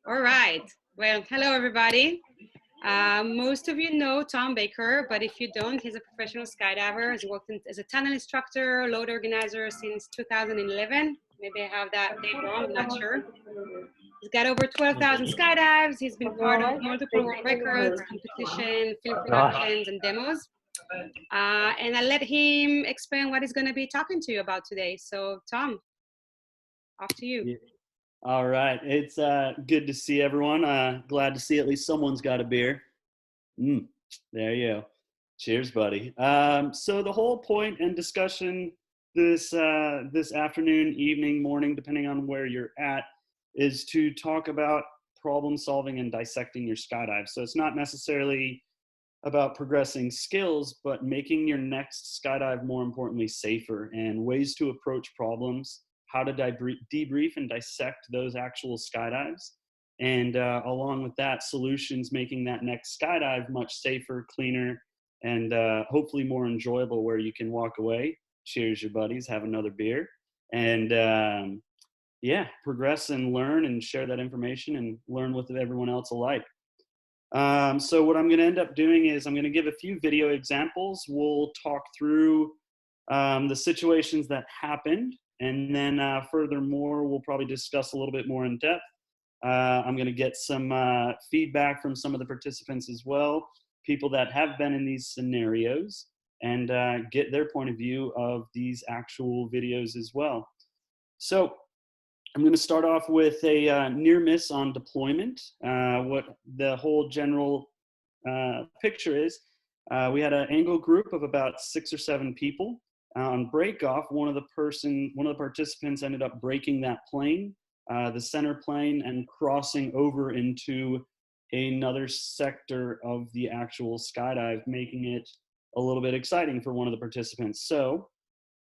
All right. Well, hello, everybody. Most of you know Tom Baker, but if you don't, he's a professional skydiver. He's worked as a tunnel instructor, load organizer since 2011. Maybe I have that date wrong, I'm not sure. He's got over 12,000 skydives. He's been part of multiple world records, competition, film productions, and demos. And I'll let him explain what he's going to be talking to you about today. So, Tom, off to you. Yeah. All right. It's good to see everyone. Glad to see at least someone's got a beer. There you go. Cheers, buddy. So the whole point and discussion this afternoon, evening, morning, depending on where you're at, is to talk about problem solving and dissecting your skydive. So it's not necessarily about progressing skills, but making your next skydive, more importantly, safer, and ways to approach problems, how to debrief and dissect those actual skydives, and along with that, solutions making that next skydive much safer, cleaner, and hopefully more enjoyable, where you can walk away, cheers your buddies, have another beer, and yeah, progress and learn and share that information and learn with everyone else alike. So what I'm going to end up doing is I'm going to give a few video examples. We'll talk through the situations that happened, and then furthermore, we'll probably discuss a little bit more in depth. I'm going to get some feedback from some of the participants as well, people that have been in these scenarios, and get their point of view of these actual videos as well. So I'm going to start off with a near miss on deployment. What the whole general picture is, we had an angle group of about 6 or 7 people. On breakoff, one of the participants ended up breaking that plane, the center plane, and crossing over into another sector of the actual skydive, making it a little bit exciting for one of the participants. So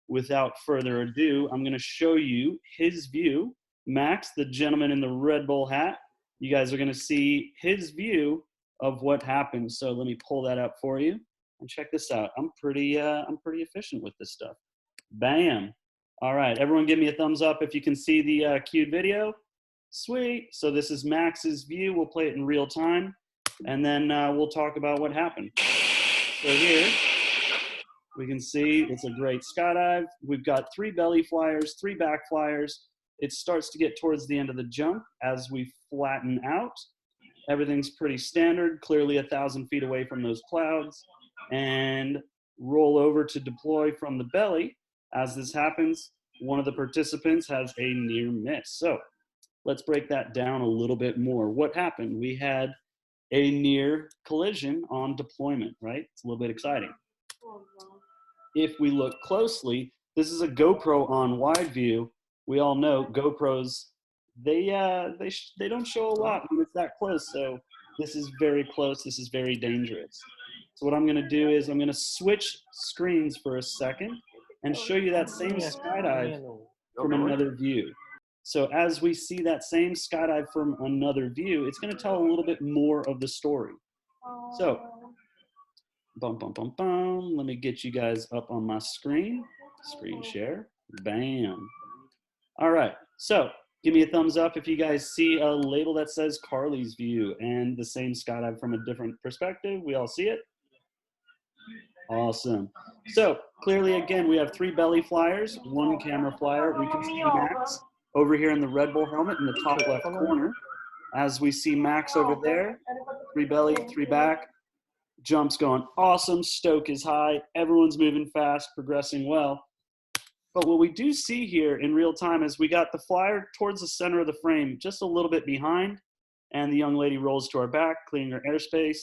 without further ado, I'm going to show you his view. Max, the gentleman in the Red Bull hat, you guys are going to see his view of what happened. So let me pull that up for you and check this out. I'm pretty efficient with this stuff. Bam. All right, everyone give me a thumbs up if you can see the queued video. Sweet. So this is Max's view. We'll play it in real time, and then we'll talk about what happened. So here we can see it's a great skydive. We've got 3 belly flyers, 3 back flyers. It starts to get towards the end of the jump as we flatten out. Everything's pretty standard, clearly 1,000 feet away from those clouds, and roll over to deploy from the belly. As this happens, one of the participants has a near miss. So let's break that down a little bit more. What happened? We had a near collision on deployment, right? It's a little bit exciting. If we look closely, this is a GoPro on wide view. We all know GoPros, they don't show a lot when it's that close. So this is very close. This is very dangerous. So what I'm going to do is I'm going to switch screens for a second and show you that same skydive from another view. So as we see that same skydive from another view, it's going to tell a little bit more of the story. So, let me get you guys up on my screen. Screen share. Bam. All right. So give me a thumbs up if you guys see a label that says Carly's view and the same skydive from a different perspective. We all see it? Awesome. So clearly, again, we have 3 belly flyers, 1 camera flyer. We can see Max over here in the Red Bull helmet in the top left corner. As we see Max over there, 3 belly, 3 back. Jump's going awesome. Stoke is high. Everyone's moving fast, progressing well. But what we do see here in real time is we got the flyer towards the center of the frame, just a little bit behind, and the young lady rolls to our back, clearing her airspace,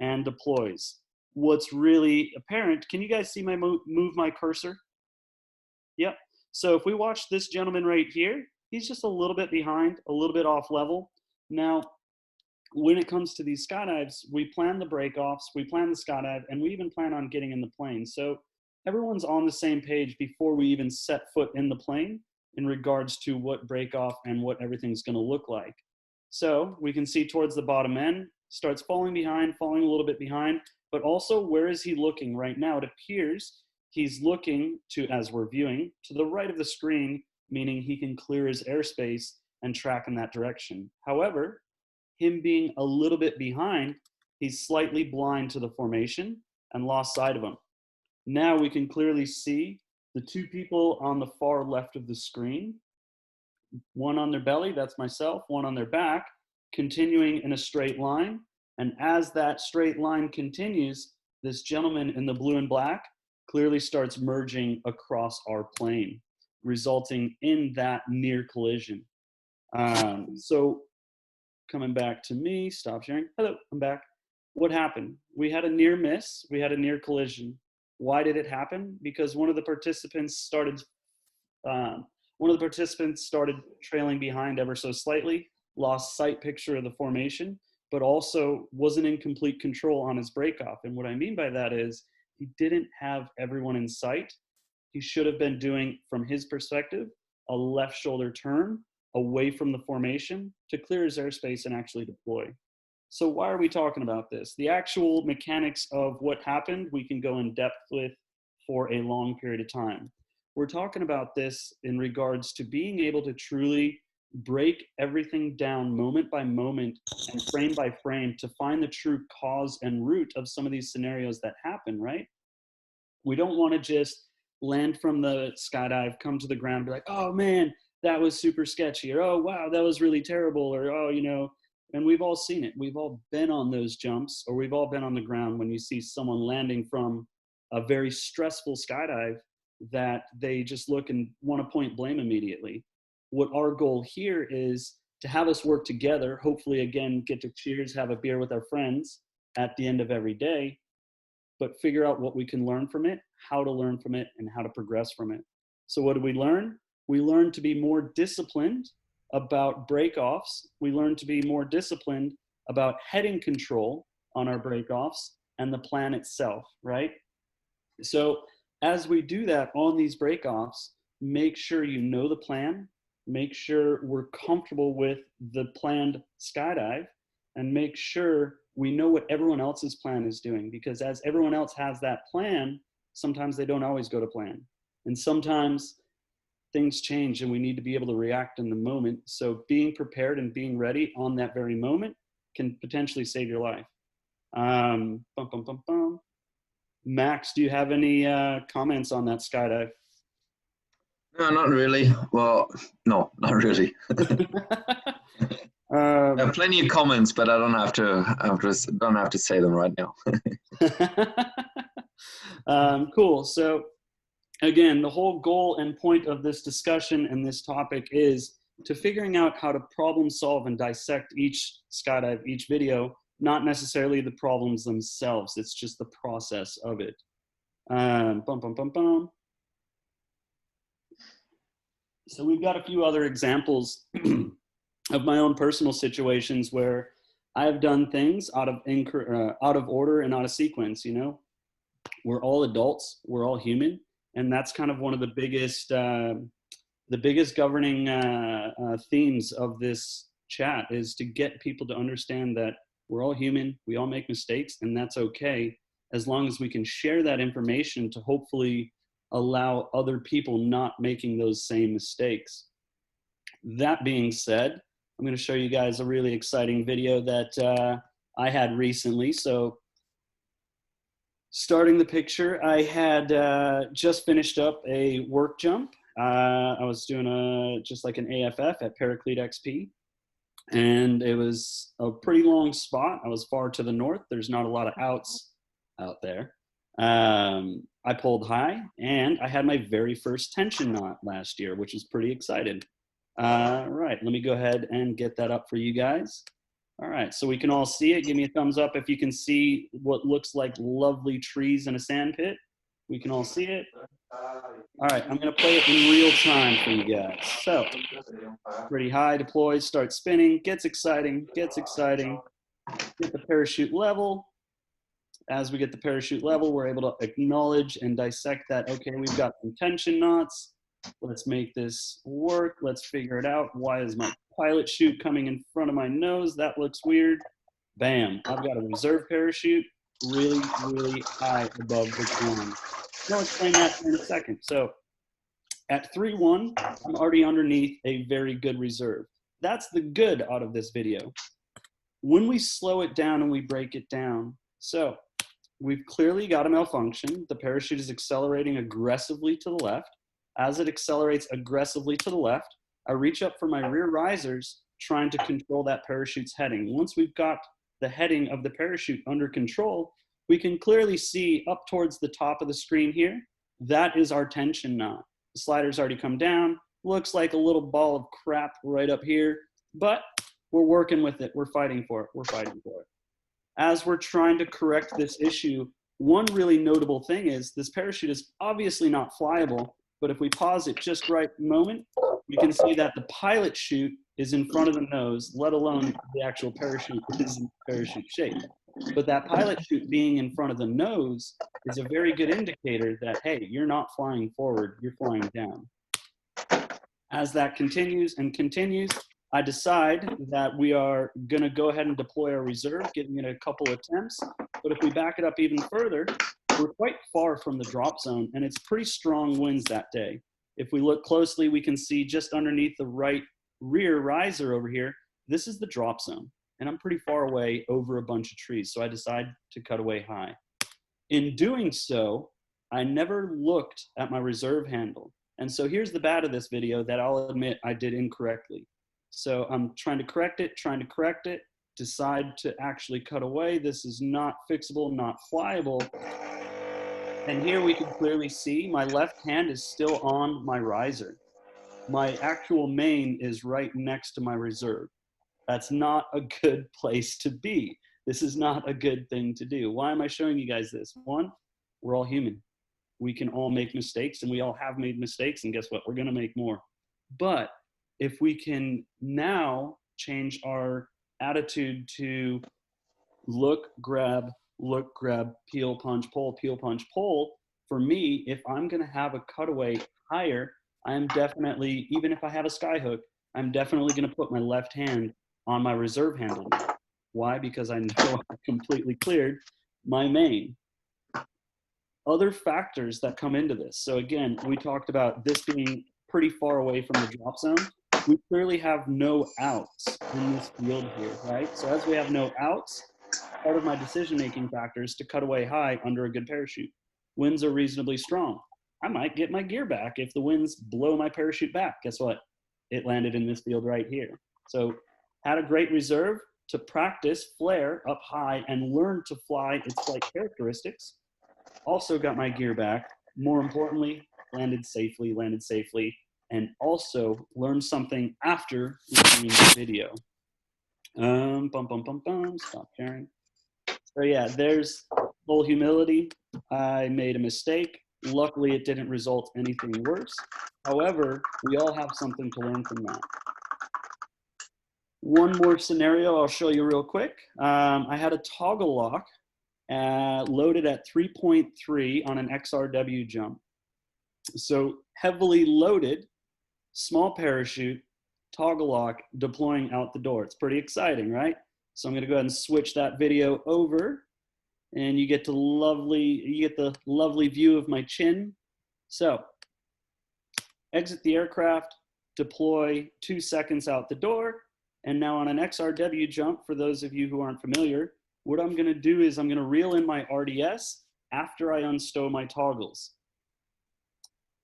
and deploys. What's really apparent, can you guys see my move my cursor? Yep. So if we watch this gentleman right here, he's just a little bit behind, a little bit off level. Now, when it comes to these skydives, we plan the breakoffs, we plan the skydive, and we even plan on getting in the plane. So everyone's on the same page before we even set foot in the plane in regards to what breakoff and what everything's going to look like. So we can see towards the bottom end, starts falling behind, falling a little bit behind, but also where is he looking right now? It appears he's looking to, as we're viewing, to the right of the screen, meaning he can clear his airspace and track in that direction. However, him being a little bit behind, he's slightly blind to the formation and lost sight of him. Now we can clearly see the two people on the far left of the screen, one on their belly, that's myself, one on their back, continuing in a straight line. And as that straight line continues, this gentleman in the blue and black clearly starts merging across our plane, resulting in that near collision. So coming back to me, stop sharing. Hello, I'm back. What happened? We had a near miss. We had a near collision. Why did it happen? Because one of the participants started trailing behind ever so slightly, lost sight picture of the formation, but also wasn't in complete control on his breakoff. And what I mean by that is he didn't have everyone in sight. He should have been doing, from his perspective, a left shoulder turn away from the formation to clear his airspace and actually deploy. So why are we talking about this? The actual mechanics of what happened, we can go in depth with for a long period of time. We're talking about this in regards to being able to truly break everything down moment by moment and frame by frame to find the true cause and root of some of these scenarios that happen, right? We don't want to just land from the skydive, come to the ground, and be like, oh man, that was super sketchy, or oh wow, that was really terrible, or oh, you know, and we've all seen it. We've all been on those jumps, or we've all been on the ground when you see someone landing from a very stressful skydive that they just look and want to point blame immediately. What our goal here is to have us work together, hopefully again, get to cheers, have a beer with our friends at the end of every day, but figure out what we can learn from it, how to learn from it, and how to progress from it. So what did we learn? We learned to be more disciplined about breakoffs. We learned to be more disciplined about heading control on our breakoffs and the plan itself, right? So as we do that on these breakoffs, make sure you know the plan, make sure we're comfortable with the planned skydive, and make sure we know what everyone else's plan is doing, because as everyone else has that plan, sometimes they don't always go to plan. And sometimes things change and we need to be able to react in the moment. So being prepared and being ready on that very moment can potentially save your life. Max, do you have any comments on that skydive? No, not really. Well, no, not really. I have plenty of comments, but I don't have to say them right now. Cool. So again, the whole goal and point of this discussion and this topic is to figuring out how to problem solve and dissect each skydive, each video, not necessarily the problems themselves. It's just the process of it. So we've got a few other examples of my own personal situations where I've done things out of order and out of sequence. You know, we're all adults, we're all human, and that's kind of one of the biggest governing themes of this chat is to get people to understand that we're all human, we all make mistakes, and that's okay, as long as we can share that information to hopefully allow other people not making those same mistakes. That being said, I'm going to show you guys a really exciting video that I had recently. So starting the picture, I had just finished up a work jump. I was doing just like an AFF at Paraclete XP. And it was a pretty long spot. I was far to the north. There's not a lot of outs out there. I pulled high, and I had my very first tension knot last year, which is pretty excited. Right, let me go ahead and get that up for you guys. All right, so we can all see it. Give me a thumbs up if you can see what looks like lovely trees in a sand pit. We can all see it. All right, I'm gonna play it in real time for you guys. So, pretty high, deploys, start spinning, gets exciting, get the parachute level. As we get the parachute level, we're able to acknowledge and dissect that, okay, we've got some tension knots. Let's make this work. Let's figure it out. Why is my pilot chute coming in front of my nose? That looks weird. Bam, I've got a reserve parachute really, really high above the ground. I'll explain that in a second. So at 3-1, I'm already underneath a very good reserve. that's the good out of this video. When we slow it down and we break it down, so we've clearly got a malfunction. The parachute is accelerating aggressively to the left. As it accelerates aggressively to the left, I reach up for my rear risers, trying to control that parachute's heading. Once we've got the heading of the parachute under control, we can clearly see up towards the top of the screen here, that is our tension knot. The slider's already come down, looks like a little ball of crap right up here, but we're working with it, we're fighting for it. As we're trying to correct this issue, one really notable thing is this parachute is obviously not flyable, but if we pause it just right a moment, we can see that the pilot chute is in front of the nose, let alone the actual parachute is in parachute shape. But that pilot chute being in front of the nose is a very good indicator that, hey, you're not flying forward, you're flying down. As that continues and continues, I decide that we are going to go ahead and deploy our reserve, giving it a couple attempts. But if we back it up even further, we're quite far from the drop zone, and it's pretty strong winds that day. If we look closely, we can see just underneath the right rear riser over here, this is the drop zone. And I'm pretty far away over a bunch of trees, so I decide to cut away high. In doing so, I never looked at my reserve handle. And so here's the bad of this video that I'll admit I did incorrectly. So I'm trying to correct it, decide to actually cut away. This is not fixable, not flyable. And here we can clearly see my left hand is still on my riser. My actual main is right next to my reserve. That's not a good place to be. This is not a good thing to do. Why am I showing you guys this? One, we're all human. We can all make mistakes, and we all have made mistakes, and guess what? We're gonna make more. But if we can now change our attitude to look, grab, peel, punch, pull, for me, if I'm gonna have a cutaway higher, I'm definitely, even if I have a sky hook, I'm definitely gonna put my left hand on my reserve handle. Why? Because I know I completely cleared my main. Other factors that come into this. So again, we talked about this being pretty far away from the drop zone. We clearly have no outs in this field here, right? So as we have no outs, part of my decision-making factor is to cut away high under a good parachute. Winds are reasonably strong. I might get my gear back if the winds blow my parachute back. Guess what? It landed in this field right here. So had a great reserve to practice flare up high and learn to fly its flight characteristics. Also got my gear back. More importantly, landed safely, and also learned something after reviewing the video. Stop sharing. So yeah, there's full humility. I made a mistake. Luckily, it didn't result in anything worse. However, we all have something to learn from that. One more scenario I'll show you real quick. I had a toggle lock loaded at 3.3 on an XRW jump. So heavily loaded, small parachute, toggle lock, deploying out the door. It's pretty exciting, right? So I'm gonna go ahead and switch that video over, and you get the lovely view of my chin. So exit the aircraft, deploy 2 seconds out the door, and now on an XRW jump, for those of you who aren't familiar, what I'm gonna do is I'm gonna reel in my RDS after I unstow my toggles.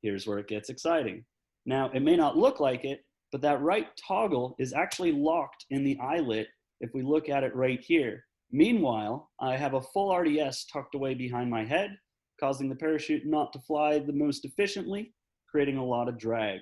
Here's where it gets exciting. Now, it may not look like it, but that right toggle is actually locked in the eyelet if we look at it right here. Meanwhile, I have a full RDS tucked away behind my head, causing the parachute not to fly the most efficiently, creating a lot of drag.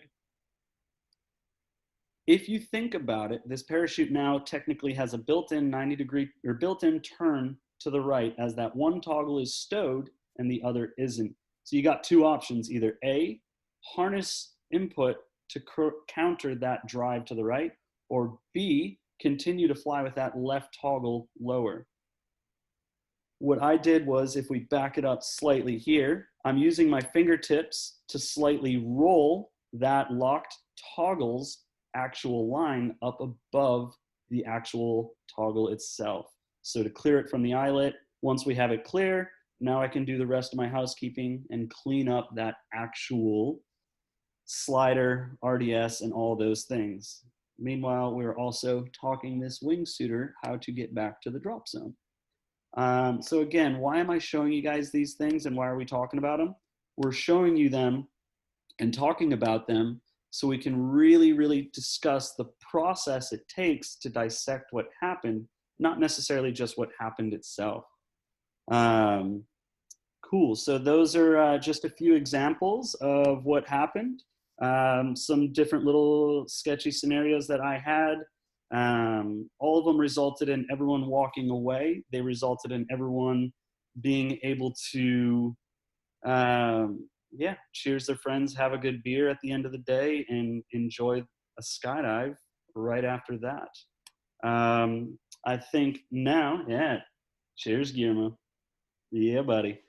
If you think about it, this parachute now technically has a built-in 90-degree or built-in turn to the right, as that one toggle is stowed and the other isn't. So you got two options: either A, harness input to counter that drive to the right, or B, continue to fly with that left toggle lower. What I did was, if we back it up slightly here, I'm using my fingertips to slightly roll that locked toggle's actual line up above the actual toggle itself. So to clear it from the eyelet, once we have it clear, now I can do the rest of my housekeeping and clean up that actual slider, RDS, and all those things. Meanwhile, we're also talking this wingsuiter how to get back to the drop zone. So again, why am I showing you guys these things and why are we talking about them? We're showing you them and talking about them so we can really discuss the process it takes to dissect what happened, not necessarily just what happened itself. Cool, so those are just a few examples of what happened. Some different little sketchy scenarios that I had. All of them resulted in everyone walking away. They resulted in everyone being able to, cheers their friends, have a good beer at the end of the day, and enjoy a skydive right after that. I think now, cheers, Guillermo. Yeah, buddy.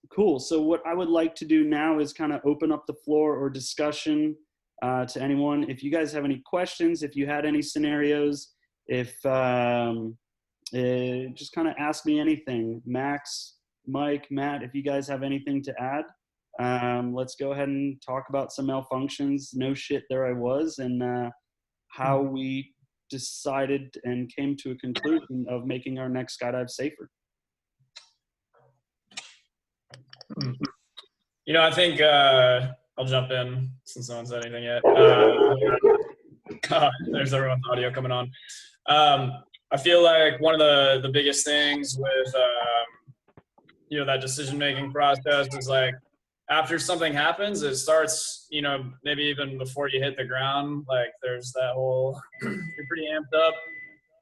Cool. So what I would like to do now is kind of open up the floor or discussion to anyone. If you guys have any questions, if you had any scenarios, if just kind of ask me anything. Max, Mike, Matt, if you guys have anything to add, let's go ahead and talk about some malfunctions. No shit, there I was, and how we decided and came to a conclusion of making our next skydive safer. You know, I think I'll jump in since no one said anything yet. There's everyone's audio coming on. I feel like one of the biggest things with you know, that decision-making process is like after something happens, it starts, you know, maybe even before you hit the ground, like there's that whole, you're pretty amped up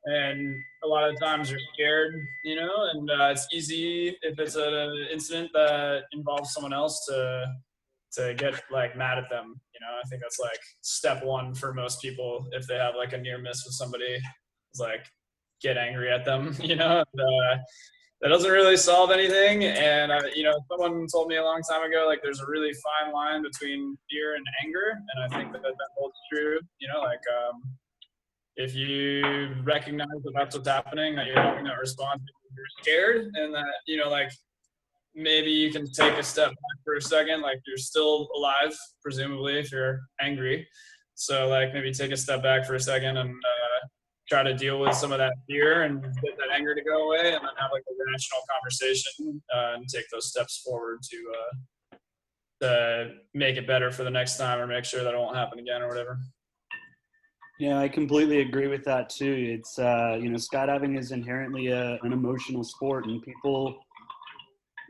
and a lot of times you're scared, you know, and it's easy if it's an incident that involves someone else to get like mad at them. You know, I think that's like step one for most people if they have like a near miss with somebody, is like get angry at them, you know. And, that doesn't really solve anything. And, you know, someone told me a long time ago, like there's a really fine line between fear and anger. And I think that holds true, you know, like if you recognize that that's what's happening, that you're having that response, you're scared, and that, you know, like maybe you can take a step back for a second, like you're still alive, presumably, if you're angry. So like maybe take a step back for a second and try to deal with some of that fear and get that anger to go away, and then have like a rational conversation and take those steps forward to make it better for the next time or make sure that it won't happen again or whatever. Yeah, I completely agree with that too. It's, you know, skydiving is inherently an emotional sport, and people,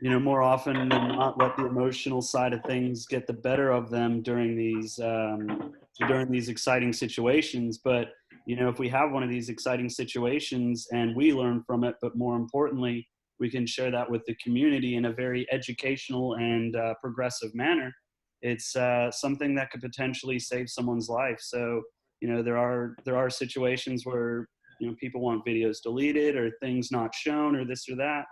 you know, more often than not let the emotional side of things get the better of them during these exciting situations. But, you know, if we have one of these exciting situations and we learn from it, but more importantly, we can share that with the community in a very educational and progressive manner, it's something that could potentially save someone's life. So, you know, there are situations where, you know, people want videos deleted or things not shown or this or that.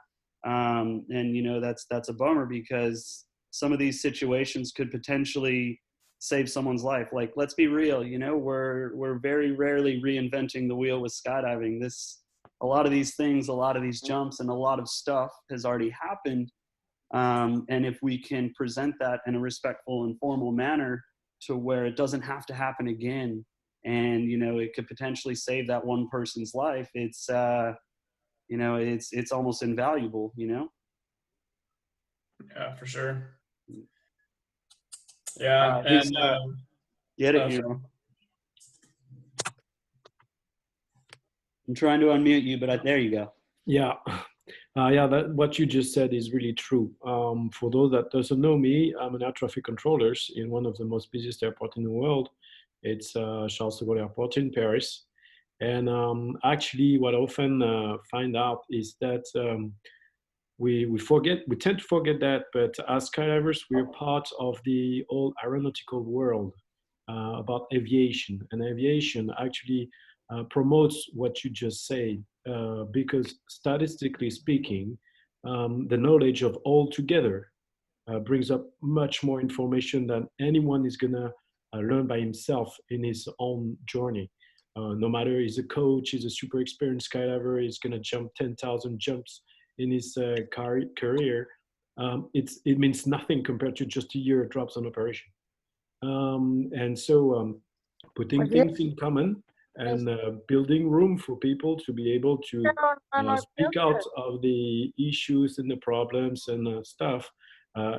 And, you know, that's a bummer because some of these situations could potentially save someone's life. Like, let's be real, you know, we're very rarely reinventing the wheel with skydiving. A lot of these things, a lot of these jumps and a lot of stuff has already happened. And if we can present that in a respectful and formal manner to where it doesn't have to happen again, and, you know, it could potentially save that one person's life, it's, you know, it's almost invaluable, you know? Yeah, for sure. Yeah, and get it, Hero. I'm trying to unmute you, but there you go. Yeah, what you just said is really true. For those that doesn't know me, I'm an air traffic controller in one of the most busiest airports in the world. It's Charles de Gaulle Airport in Paris. And actually, what I often find out is that we tend to forget that, but as skydivers, we're part of the whole aeronautical world about aviation. And aviation actually promotes what you just said, because statistically speaking, the knowledge of all together brings up much more information than anyone is gonna learn by himself in his own journey. No matter he's a coach, he's a super experienced skydiver, he's gonna jump 10,000 jumps in his career. It means nothing compared to just a year of drops on operation. And so putting things in common and building room for people to be able to speak out of the issues and the problems and stuff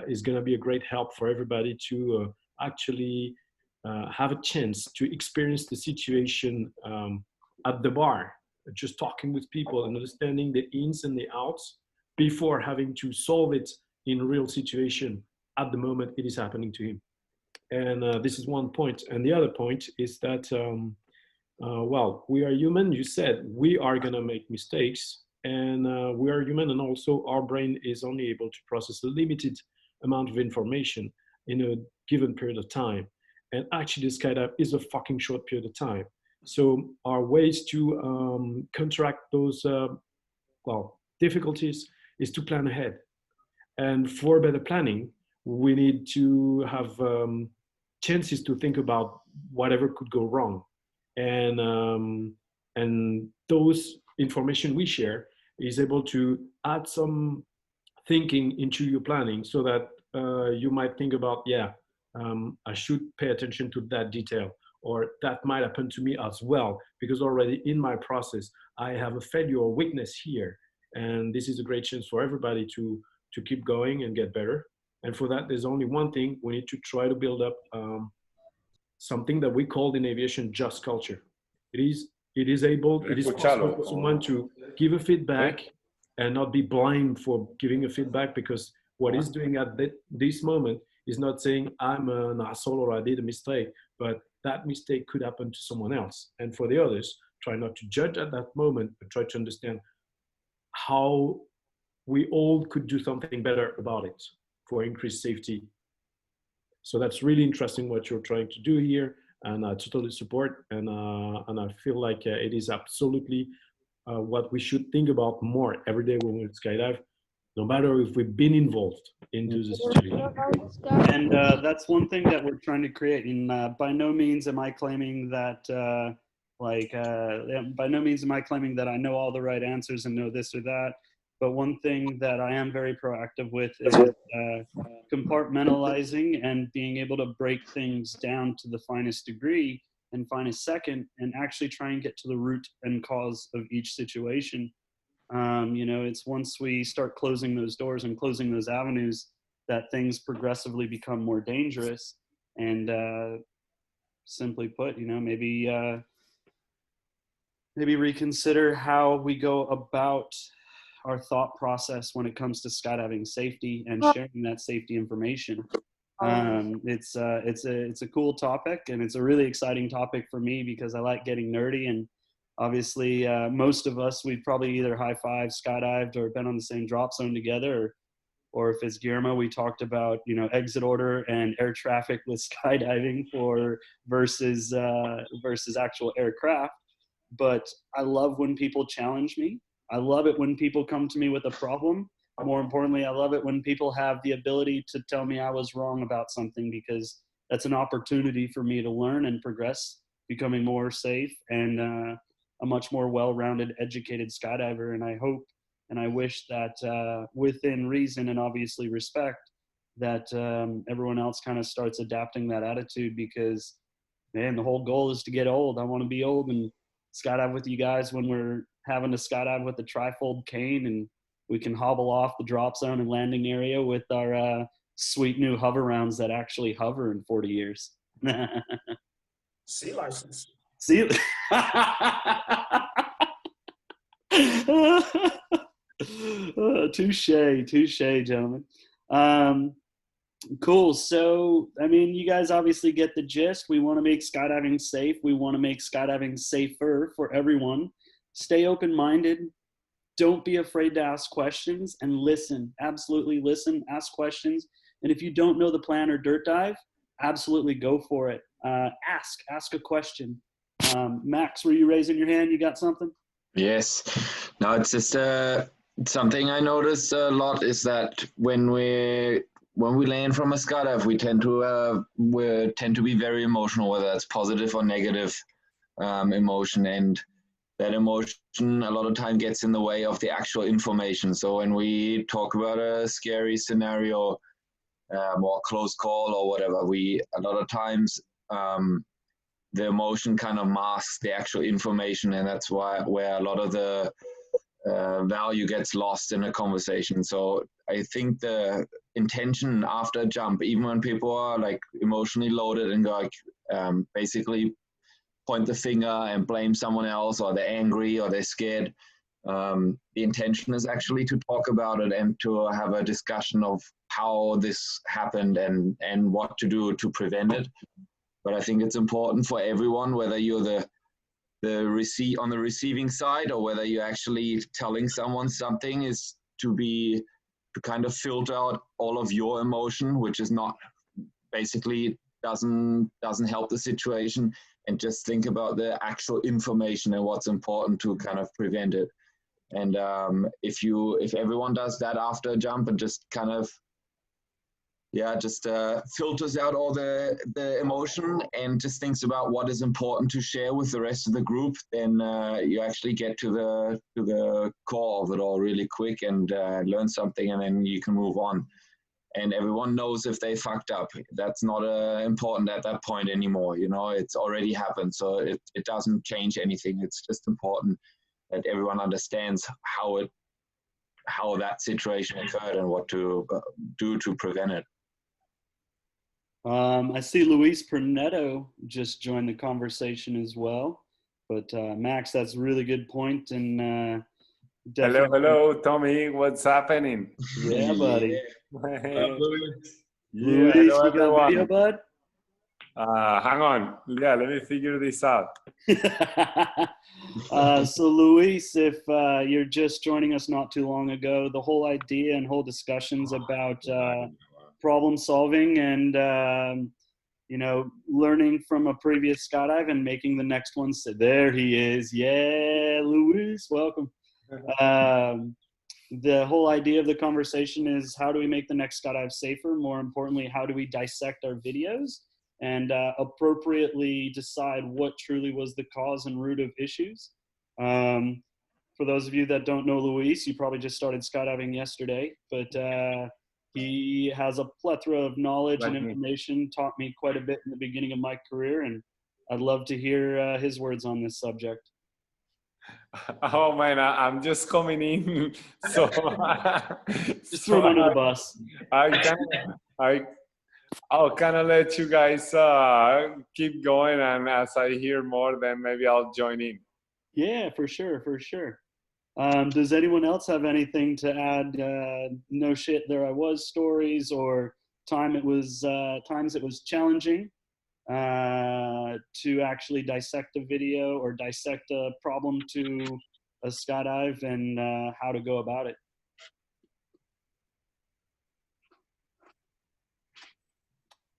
is going to be a great help for everybody to actually have a chance to experience the situation at the bar, just talking with people and understanding the ins and the outs before having to solve it in real situation at the moment it is happening to him. And this is one point. And the other point is that, well, we are human. You said we are going to make mistakes, and we are human. And also our brain is only able to process a limited amount of information in a given period of time. And actually, the skydive is a fucking short period of time. So our ways to counteract those, well, difficulties is to plan ahead. And for better planning, we need to have chances to think about whatever could go wrong. And those information we share is able to add some thinking into your planning so that you might think about, yeah, I should pay attention to that detail, or that might happen to me as well, because already in my process, I have a failure or weakness here. And this is a great chance for everybody to keep going and get better. And for that, there's only one thing. We need to try to build up something that we call in aviation just culture. It is possible for someone to give a feedback and not be blind for giving a feedback, because what he's doing at this moment is not saying I'm an asshole or I did a mistake, but that mistake could happen to someone else. And for the others, try not to judge at that moment, but try to understand how we all could do something better about it for increased safety. So that's really interesting what you're trying to do here, and I totally support. And I feel like it is absolutely what we should think about more every day when we skydive, no matter if we've been involved into the situation. And that's one thing that we're trying to create. And by no means am I claiming that, by no means am I claiming that I know all the right answers and know this or that. But one thing that I am very proactive with is compartmentalizing and being able to break things down to the finest degree and finest second, and actually try and get to the root and cause of each situation. You know, it's once we start closing those doors and closing those avenues that things progressively become more dangerous. And simply put, you know, maybe reconsider how we go about our thought process when it comes to skydiving safety and sharing that safety information. It's a cool topic, and it's a really exciting topic for me because I like getting nerdy. And obviously, most of us, we've probably either high-fived, skydived, or been on the same drop zone together, or if it's Guillermo, we talked about, you know, exit order and air traffic with skydiving versus actual aircraft. But I love when people challenge me. I love it when people come to me with a problem. More importantly, I love it when people have the ability to tell me I was wrong about something, because that's an opportunity for me to learn and progress, becoming more safe and a much more well-rounded, educated skydiver. And I hope and I wish that within reason and obviously respect, that everyone else kind of starts adapting that attitude, because, man, the whole goal is to get old. I want to be old and skydive with you guys when we're having to skydive with the trifold cane, and we can hobble off the drop zone and landing area with our sweet new hover rounds that actually hover in 40 years. C license. See? Touche, gentlemen. Cool. So, I mean, you guys obviously get the gist. We want to make skydiving safe. We want to make skydiving safer for everyone. Stay open-minded. Don't be afraid to ask questions, and listen. Absolutely listen, ask questions. And if you don't know the plan or dirt dive, absolutely go for it. Ask a question. Max, were you raising your hand? You got something? Yes. No, it's just something I noticed a lot is that when we land from a skydive, we tend to be very emotional, whether it's positive or negative emotion, and that emotion a lot of time gets in the way of the actual information. So when we talk about a scary scenario or close call or whatever, we a lot of times the emotion kind of masks the actual information, and that's where a lot of the value gets lost in a conversation. So I think the intention after a jump, even when people are like emotionally loaded and like basically point the finger and blame someone else, or they're angry or they're scared, the intention is actually to talk about it and to have a discussion of how this happened and what to do to prevent it. But I think it's important for everyone, whether you're on the receiving side or whether you're actually telling someone something, is to kind of filter out all of your emotion, which is not basically doesn't help the situation, and just think about the actual information and what's important to kind of prevent it. And if everyone does that after a jump and just kind of filters out all the emotion and just thinks about what is important to share with the rest of the group, then you actually get to the core of it all really quick and learn something, and then you can move on. And everyone knows if they fucked up. That's not important at that point anymore. You know, it's already happened, so it doesn't change anything. It's just important that everyone understands how that situation occurred and what to do to prevent it. I see Luis Pernetto just joined the conversation as well. But Max, that's a really good point. And hello, Tommy. What's happening? Yeah, buddy. Louis. Yeah, Luis, hello, you got everyone. video, bud? Hang on. Yeah, let me figure this out. So Luis, if you're just joining us not too long ago, the whole idea and whole discussions about problem solving and learning from a previous skydive and making the next one. So there he is. Yeah, Luis, welcome. The whole idea of the conversation is, how do we make the next skydive safer? More importantly, how do we dissect our videos and appropriately decide what truly was the cause and root of issues? For those of you that don't know Luis, you probably just started skydiving yesterday, but he has a plethora of knowledge and information, taught me quite a bit in the beginning of my career, and I'd love to hear his words on this subject. Oh man, I'm just coming in, so Just throw him under the bus. I'll kind of let you guys keep going, and as I hear more, then maybe I'll join in. Yeah, for sure, for sure. Does anyone else have anything to add? No shit, there I was stories, or times it was challenging to actually dissect a video or dissect a problem to a skydive, and how to go about it.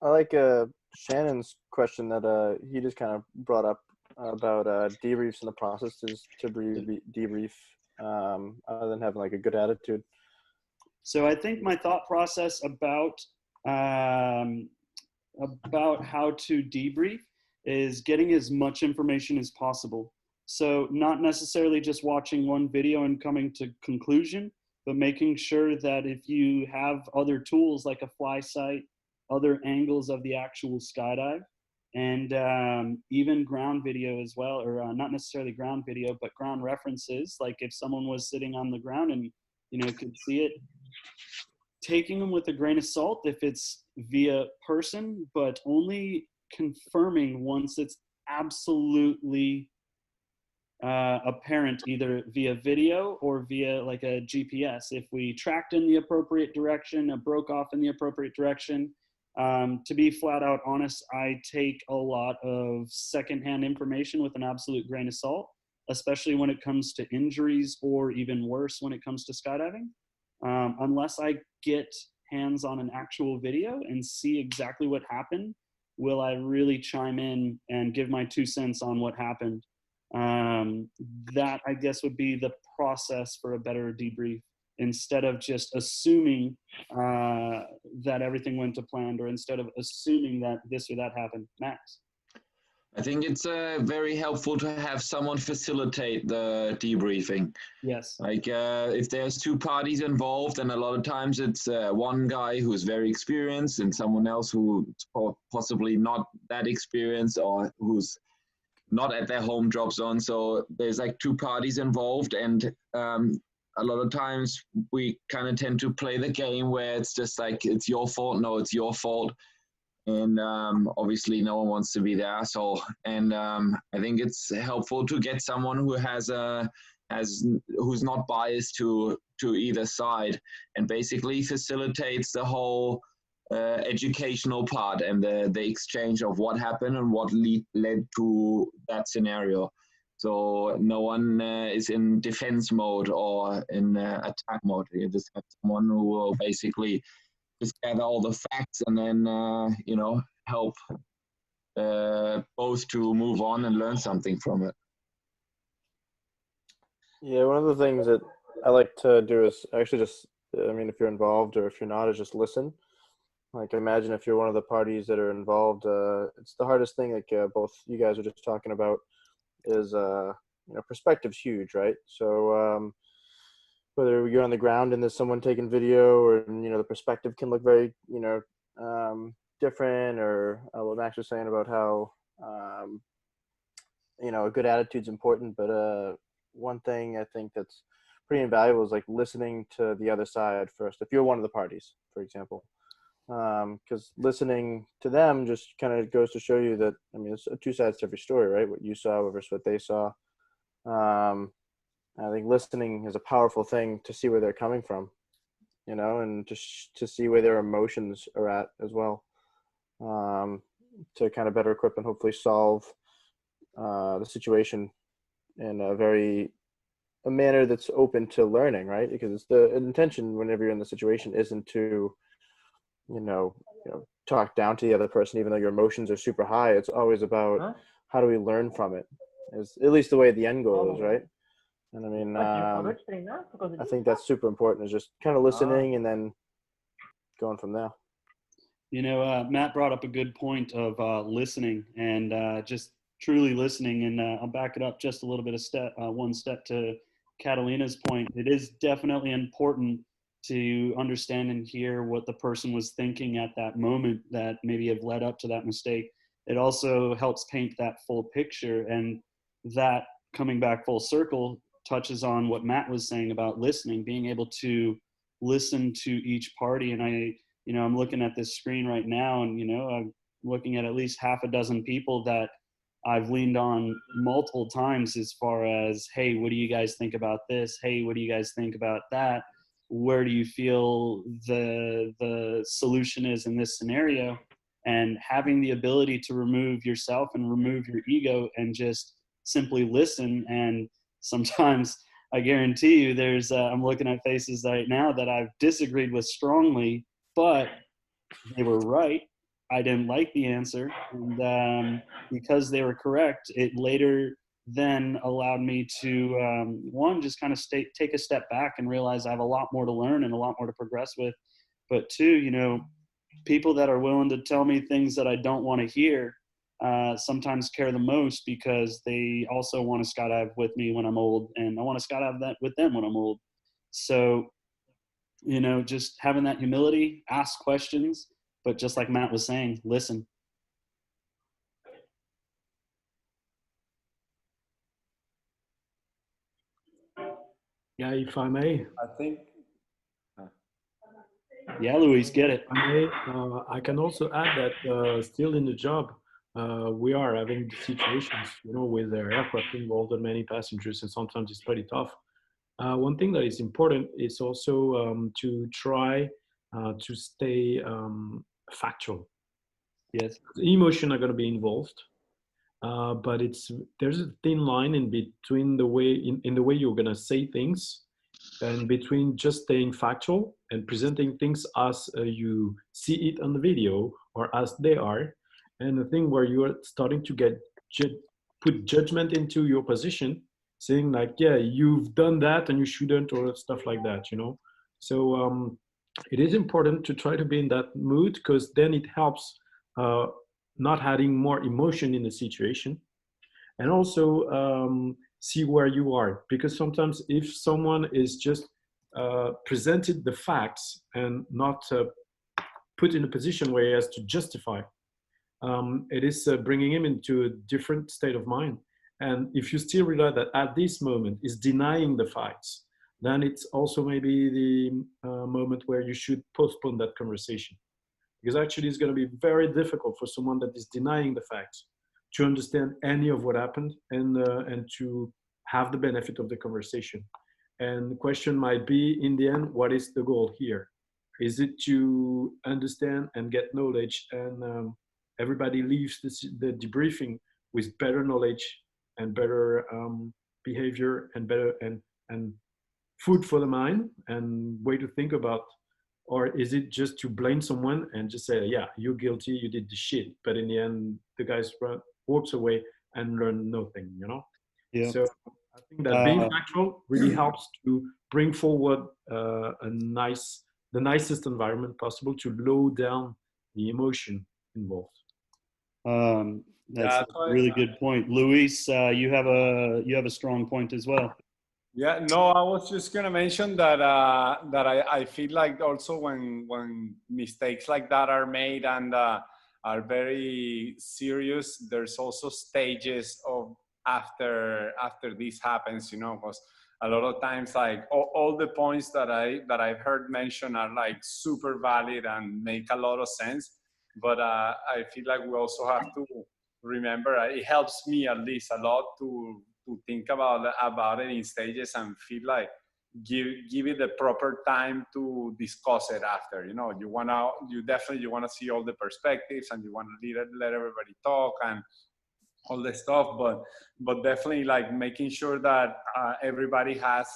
I like Shannon's question that he just kind of brought up about debriefs in the process to debrief other than having like a good attitude. So I think my thought process about how to debrief is getting as much information as possible. So not necessarily just watching one video and coming to conclusion, but making sure that if you have other tools like a fly sight, other angles of the actual skydive, and even ground video as well, or not necessarily ground video, but ground references. Like if someone was sitting on the ground and could see it, taking them with a grain of salt if it's via person, but only confirming once it's absolutely apparent, either via video or via like a GPS. If we tracked in the appropriate direction, broke off in the appropriate direction. To be flat out honest, I take a lot of secondhand information with an absolute grain of salt, especially when it comes to injuries, or even worse when it comes to skydiving. Unless I get hands on an actual video and see exactly what happened, will I really chime in and give my 2 cents on what happened. That, I guess, would be the process for a better debrief, instead of just assuming that everything went to plan, or instead of assuming that this or that happened. Max? I think it's very helpful to have someone facilitate the debriefing. Yes. Like if there's two parties involved, and a lot of times it's one guy who's very experienced and someone else who's possibly not that experienced, or who's not at their home drop zone. So there's like two parties involved, and a lot of times we kind of tend to play the game where it's just like, it's your fault. No, it's your fault. And obviously no one wants to be the asshole. And I think it's helpful to get someone who who's not biased to either side, and basically facilitates the whole educational part and the exchange of what happened and what led to that scenario. So no one is in defense mode or in attack mode. You just have someone who will basically just gather all the facts and then you know, help both to move on and learn something from it. Yeah, one of the things that I like to do is actually just, I mean, if you're involved or if you're not, is just listen. Like, imagine if you're one of the parties that are involved. It's the hardest thing, like both you guys are just talking about, is, you know, perspective's huge, right? So whether you're on the ground and there's someone taking video, or, you know, the perspective can look very, you know, different, or what Max was saying about how, you know, a good attitude's important, but one thing I think that's pretty invaluable is like listening to the other side first. If you're one of the parties, for example, because listening to them just kind of goes to show you that, I mean, it's two sides to every story, right? What you saw versus what they saw. I think listening is a powerful thing to see where they're coming from, you know, and to see where their emotions are at as well, to kind of better equip and hopefully solve the situation in a manner that's open to learning, right? Because it's the intention whenever you're in the situation isn't to, you know, talk down to the other person, even though your emotions are super high. It's always about how do we learn from it, is at least the way the end goal is, right? And I mean, I think that's super important, is just kind of listening and then going from there. You know, Matt brought up a good point of listening and just truly listening. And I'll back it up just a little bit one step to Catalina's point. It is definitely important to understand and hear what the person was thinking at that moment that maybe have led up to that mistake. It also helps paint that full picture, and that, coming back full circle, touches on what Matt was saying about listening, being able to listen to each party. And I'm looking at this screen right now, and, you know, I'm looking at least half a dozen people that I've leaned on multiple times as far as, hey, what do you guys think about this? Hey, what do you guys think about that? Where do you feel the solution is in this scenario? And having the ability to remove yourself and remove your ego and just simply listen. And sometimes I guarantee you there's, I'm looking at faces right now that I've disagreed with strongly, but they were right. I didn't like the answer. And because they were correct, it later then allowed me to, one, just kind of take a step back and realize I have a lot more to learn and a lot more to progress with. But two, you know, people that are willing to tell me things that I don't want to hear sometimes care the most, because they also want to skydive with me when I'm old, and I want to skydive that with them when I'm old. So, you know, just having that humility, ask questions, but just like Matt was saying, listen. Yeah, if I may. I think. Yeah, Luis, get it. I can also add that still in the job, we are having situations, you know, with their aircraft involved and many passengers, and sometimes it's pretty tough. One thing that is important is also to try to stay factual. Yes. Emotion are going to be involved, but there's a thin line in between the way in the way you're going to say things, and between just staying factual and presenting things as you see it on the video or as they are, and the thing where you are starting to get put judgment into your position, saying like, yeah, you've done that and you shouldn't, or stuff like that, you know. So it is important to try to be in that mood, because then it helps not adding more emotion in the situation, and also see where you are, because sometimes if someone is just presented the facts and not put in a position where he has to justify, it is bringing him into a different state of mind. And if you still realize that at this moment is denying the facts, then it's also maybe the moment where you should postpone that conversation. Because actually it's going to be very difficult for someone that is denying the facts to understand any of what happened and to have the benefit of the conversation. And the question might be, in the end, what is the goal here? Is it to understand and get knowledge and everybody leaves the debriefing with better knowledge and better behavior and better and food for the mind and way to think about, or is it just to blame someone and just say, yeah, you're guilty, you did the shit, but in the end the guy walks away and learn nothing, you know? Yeah. So I think that being factual really helps to bring forward the nicest environment possible to low down the emotion involved. That's a really good point. Luis, you have a strong point as well. Yeah, no, I was just gonna mention that I feel like also when mistakes like that are made and are very serious, there's also stages of after this happens, you know, because a lot of times like all the points that I've heard mentioned are like super valid and make a lot of sense, but I feel like we also have to remember, it helps me at least a lot to think about it in stages and feel like give it the proper time to discuss it after. You know, you definitely wanna see all the perspectives and you want to let everybody talk and all the stuff, but definitely like making sure that everybody has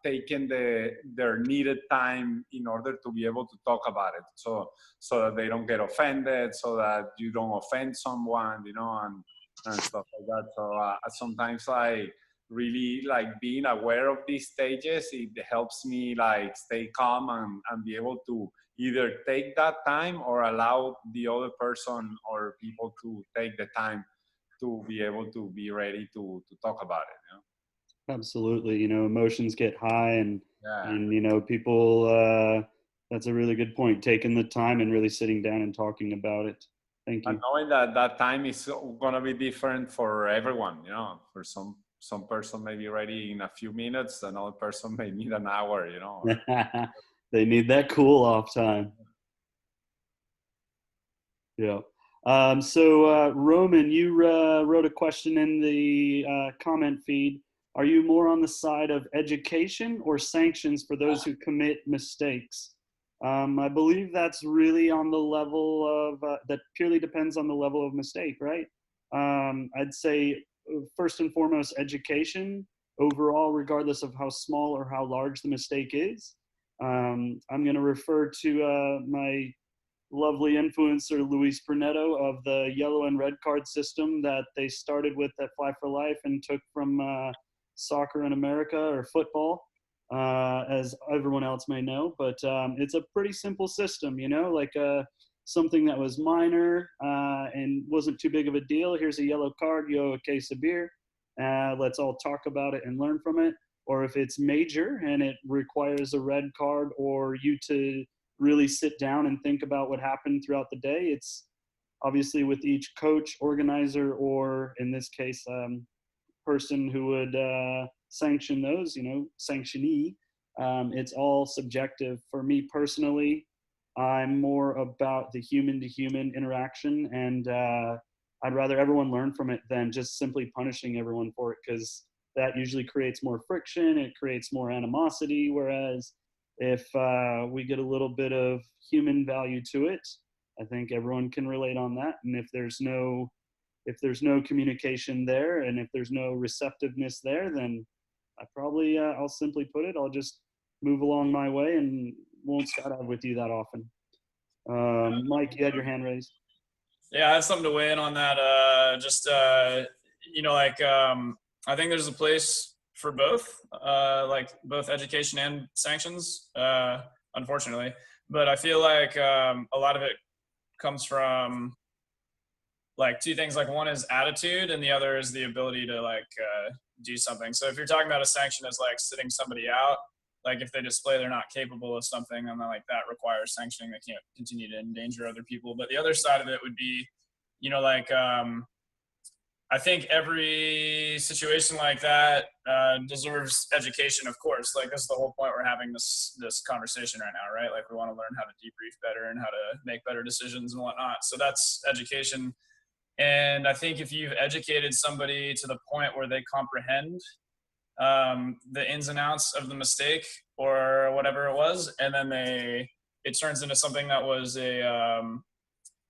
taken their needed time in order to be able to talk about it, so that they don't get offended, so that you don't offend someone, you know, and stuff like that. So sometimes like really like being aware of these stages, it helps me like stay calm and be able to either take that time or allow the other person or people to take the time to be able to be ready to talk about it, you know? Absolutely. You know, emotions get high and you know, people, that's a really good point, taking the time and really sitting down and talking about it. Thank you. And knowing that time is going to be different for everyone, you know, for some person may be ready in a few minutes, another person may need an hour, you know. They need that cool off time. Yeah. So Roman, you wrote a question in the comment feed. Are you more on the side of education or sanctions for those who commit mistakes? I believe that's really on the level of, that purely depends on the level of mistake, right? I'd say first and foremost, education overall, regardless of how small or how large the mistake is. I'm going to refer to my lovely influencer, Luis Brunetto, of the yellow and red card system that they started with at Fly for Life and took from soccer in America, or football, as everyone else may know. But it's a pretty simple system, you know, like something that was minor and wasn't too big of a deal. Here's a yellow card, you owe a case of beer. Let's all talk about it and learn from it. Or if it's major and it requires a red card or you to really sit down and think about what happened throughout the day, it's obviously with each coach, organizer, or in this case, person who would sanction those, you know, sanctionee. It's all subjective. For me personally, I'm more about the human-to-human interaction, and I'd rather everyone learn from it than just simply punishing everyone for it, because that usually creates more friction, it creates more animosity, whereas if we get a little bit of human value to it, I think everyone can relate on that. And if there's no communication there, and if there's no receptiveness there, then I probably, I'll simply put it, I'll just move along my way and won't skydive with you that often. Mike, you had your hand raised. Yeah, I have something to weigh in on that. You know, like, I think there's a place for both, like both education and sanctions, unfortunately. But I feel like a lot of it comes from like two things. Like one is attitude and the other is the ability to like do something. So if you're talking about a sanction as like sitting somebody out, like if they display they're not capable of something, and then like that requires sanctioning, they can't continue to endanger other people. But the other side of it would be I think every situation like that deserves education, of course. Like, that's the whole point we're having this conversation right now, right? Like, we want to learn how to debrief better and how to make better decisions and whatnot. So that's education. And I think if you've educated somebody to the point where they comprehend the ins and outs of the mistake or whatever it was, and then it turns into something that was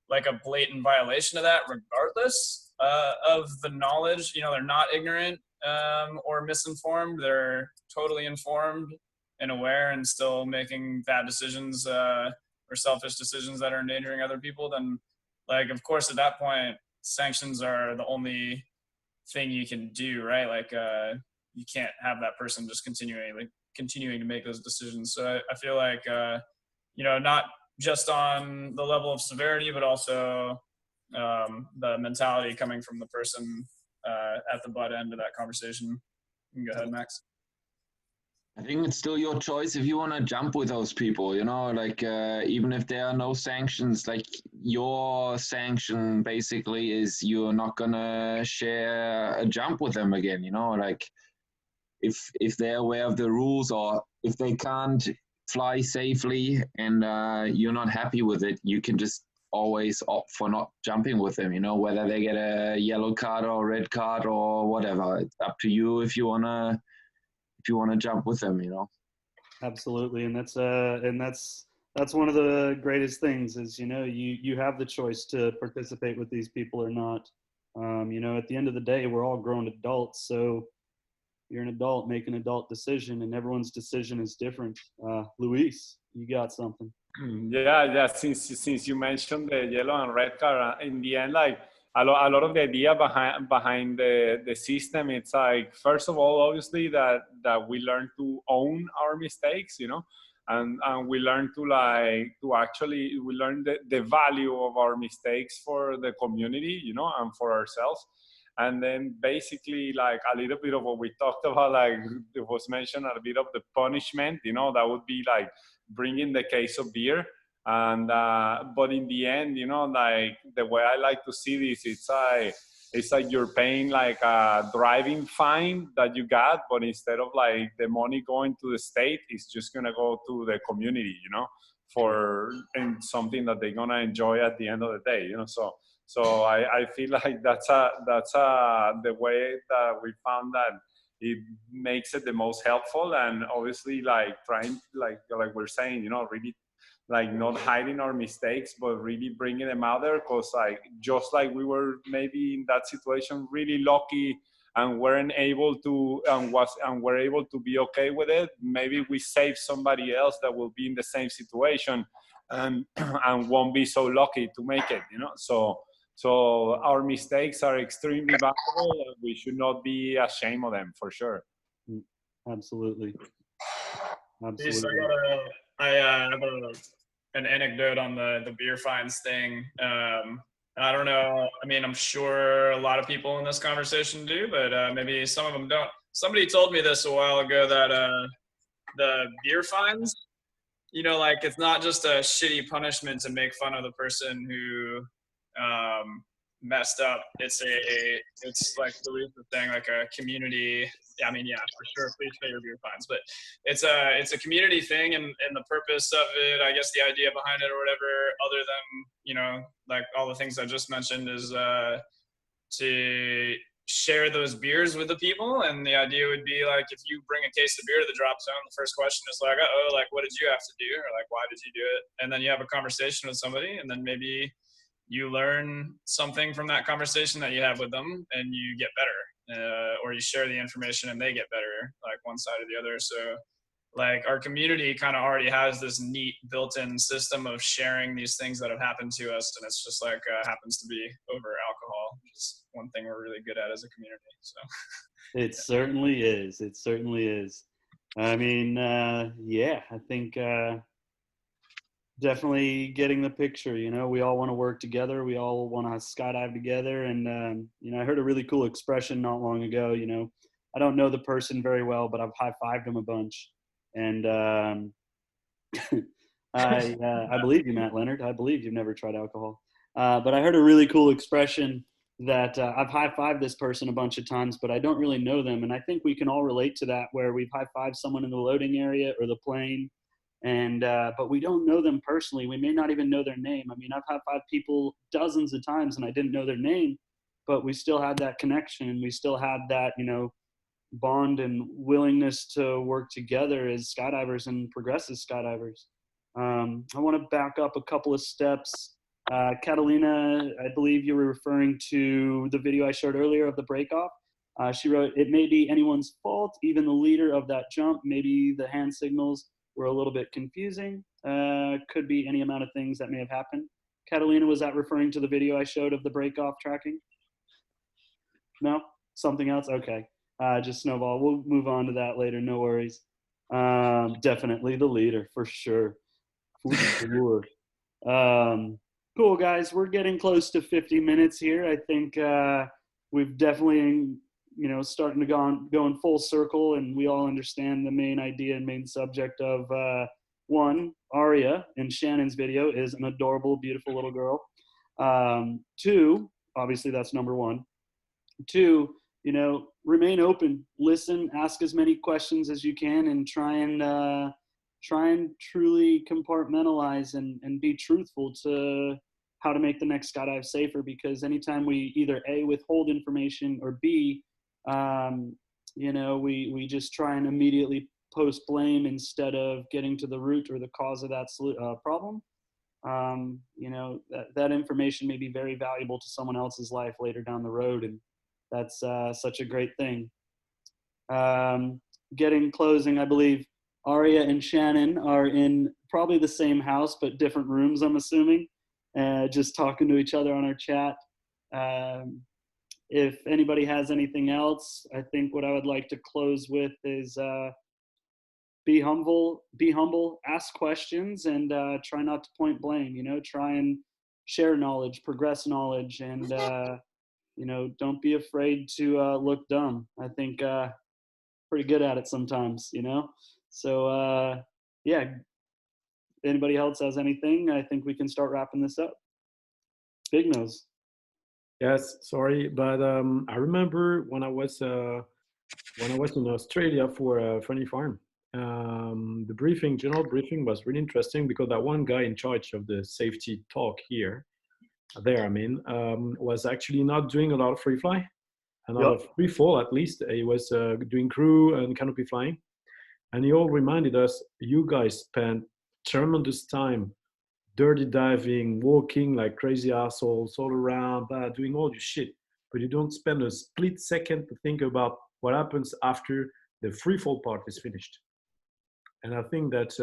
like a blatant violation of that, regardless of the knowledge. They're not ignorant or misinformed. They're totally informed and aware and still making bad decisions or selfish decisions that are endangering other people. Then, like, of course, at that point, sanctions are the only thing you can do, right? Like, you can't have that person just continuing to make those decisions. So I feel like, not just on the level of severity, but also the mentality coming from the person at the butt end of that conversation. You can go ahead, Max. I think it's still your choice if you want to jump with those people, like even if there are no sanctions, like your sanction basically is you're not going to share a jump with them again, like if they're aware of the rules, or if they can't fly safely and you're not happy with it, you can just always opt for not jumping with them, whether they get a yellow card or red card or whatever. It's up to you if you want to jump with them, Absolutely. And that's one of the greatest things is, you have the choice to participate with these people or not. At the end of the day, we're all grown adults. So you're an adult, make an adult decision, and everyone's decision is different. Luis, you got something? Yeah. Since you mentioned the yellow and red card, in the end, like a lot of the idea behind the system, it's like, first of all, obviously that we learn to own our mistakes, and we learn to actually we learn the value of our mistakes for the community, and for ourselves. And then basically, like, a little bit of what we talked about, like it was mentioned, a bit of the punishment, that would be like bringing the case of beer. And but in the end, like the way I like to see this, it's like you're paying like a driving fine that you got, but instead of like the money going to the state, it's just gonna go to the community, and something that they're gonna enjoy at the end of the day, So I feel like that's the way that we found that it makes it the most helpful. And obviously, like trying, like we're saying, really like not hiding our mistakes, but really bringing them out there. Because like just like we were maybe in that situation really lucky and weren't able to and were able to be okay with it, maybe we save somebody else that will be in the same situation and and won't be so lucky to make it, So our mistakes are extremely valuable, and we should not be ashamed of them, for sure. Absolutely. So I have an anecdote on the beer fines thing. I don't know. I mean, I'm sure a lot of people in this conversation do, but maybe some of them don't. Somebody told me this a while ago that the beer fines, like, it's not just a shitty punishment to make fun of the person who messed up. It's like Louis was saying, like a community. I mean, yeah, for sure, please pay your beer fines, but it's a community thing, and the purpose of it, I guess the idea behind it or whatever, other than, like all the things I just mentioned, is to share those beers with the people. And the idea would be, like, if you bring a case of beer to the drop zone, the first question is like, like, what did you have to do? Or like, why did you do it? And then you have a conversation with somebody, and then maybe you learn something from that conversation that you have with them, and you get better, or you share the information and they get better, like one side or the other. So like our community kind of already has this neat built-in system of sharing these things that have happened to us, and it's just like happens to be over alcohol, which is one thing we're really good at as a community. So it certainly is. It certainly is. I mean, yeah, I think definitely getting the picture. We all want to work together. We all want to skydive together. And I heard a really cool expression not long ago. I don't know the person very well, but I've high-fived him a bunch. And I believe you, Matt Leonard. I believe you've never tried alcohol. But I heard a really cool expression that I've high-fived this person a bunch of times, but I don't really know them. And I think we can all relate to that, where we've high-fived someone in the loading area or the plane, and but we don't know them personally. We may not even know their name. I mean, I've high-fived people dozens of times and I didn't know their name, but we still had that connection, and we still had that, bond and willingness to work together as skydivers and progress as skydivers. I want to back up a couple of steps. Catalina, I believe you were referring to the video I showed earlier of the breakoff. She wrote, "It may be anyone's fault, even the leader of that jump. Maybe the hand signals were a little bit confusing. Could be any amount of things that may have happened." Catalina, was that referring to the video I showed of the breakoff tracking? No? Something else? Okay. Just snowball. We'll move on to that later. No worries. Definitely the leader, for sure. For sure. Cool, guys. We're getting close to 50 minutes here. I think we've definitely, starting to go in full circle, and we all understand the main idea and main subject of one, Aria in Shannon's video is an adorable, beautiful little girl. Two, obviously that's number one. Two, remain open, listen, ask as many questions as you can, and try and truly compartmentalize and be truthful to how to make the next skydive safer. Because anytime we either A, withhold information, or B, we just try and immediately post blame instead of getting to the root or the cause of that problem, that information may be very valuable to someone else's life later down the road. And that's such a great thing. Getting closing, I believe Aria and Shannon are in probably the same house, but different rooms, I'm assuming, just talking to each other on our chat. If anybody has anything else, I think what I would like to close with is be humble, ask questions, and try not to point blame, try and share knowledge, progress knowledge, and don't be afraid to look dumb. I think pretty good at it sometimes, So yeah, anybody else has anything? I think we can start wrapping this up. Big Nose. Yes, sorry, but I remember when I was in Australia for a funny farm. The general briefing was really interesting because that one guy in charge of the safety talk was actually not doing a lot of free fly, a lot of free fall at least. He was doing crew and canopy flying, and he all reminded us, you guys spend tremendous time dirty diving, walking like crazy assholes all around, doing all your shit, but you don't spend a split second to think about what happens after the free fall part is finished. And I think that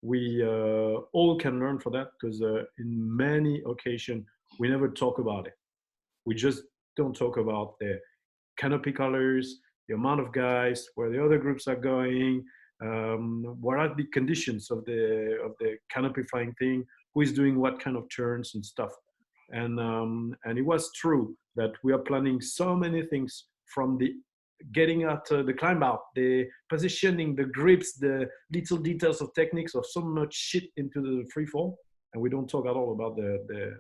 we all can learn from that, because in many occasions we never talk about it. We just don't talk about the canopy colors, the amount of guys, where the other groups are going, what are the conditions of the canopy flying thing, who is doing what kind of turns and stuff. And it was true that we are planning so many things, from the getting at the climb out, the positioning, the grips, the little details of techniques, of so much shit into the free fall, and we don't talk at all about the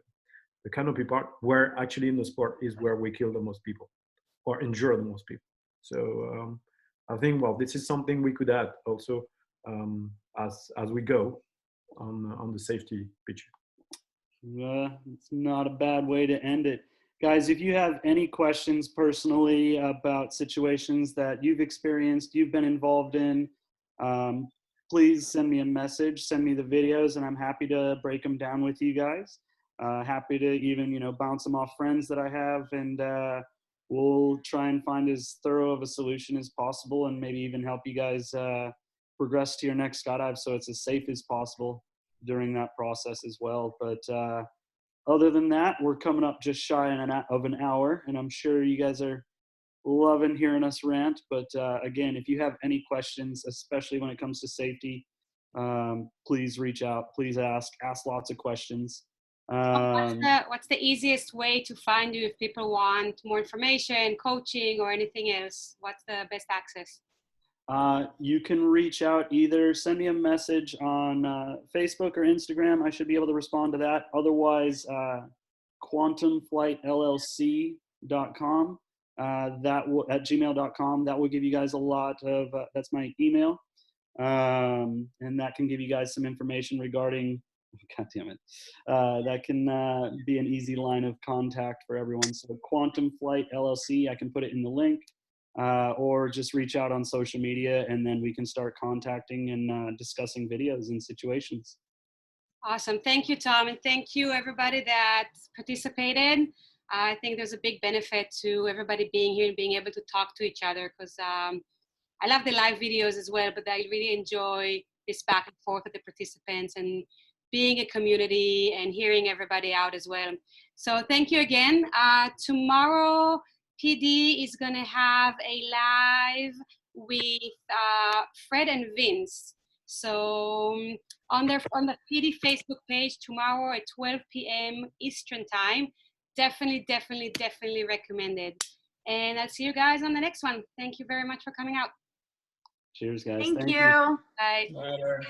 canopy part, where actually in the sport is where we kill the most people or injure the most people. So I think, well, this is something we could add also as we go on the safety picture. It's not a bad way to end it. Guys, if you have any questions personally about situations that you've experienced, you've been involved in, please send me a message, send me the videos, and I'm happy to break them down with you guys. Happy to even, bounce them off friends that I have, and we'll try and find as thorough of a solution as possible, and maybe even help you guys progress to your next skydive so it's as safe as possible during that process as well. But other than that, we're coming up just shy of an hour, and I'm sure you guys are loving hearing us rant. But again, if you have any questions, especially when it comes to safety, please reach out, please ask lots of questions. What's the easiest way to find you if people want more information, coaching, or anything else? What's the best access? You can reach out, either send me a message on Facebook or Instagram. I should be able to respond to that. Otherwise, quantumflightllc.com. That will at gmail.com. That will give you guys a lot of. That's my email, and that can give you guys some information regarding. God damn it. That can be an easy line of contact for everyone. So Quantum Flight LLC, I can put it in the link, or just reach out on social media, and then we can start contacting and discussing videos and situations. Awesome. Thank you, Tom. And thank you, everybody that participated. I think there's a big benefit to everybody being here and being able to talk to each other, because I love the live videos as well, but I really enjoy this back and forth with the participants and being a community and hearing everybody out as well. So thank you again. Tomorrow, PD is going to have a live with Fred and Vince. So on the PD Facebook page tomorrow at 12 p.m. Eastern time, definitely recommend it. And I'll see you guys on the next one. Thank you very much for coming out. Cheers, guys. Thank you. Bye. Later.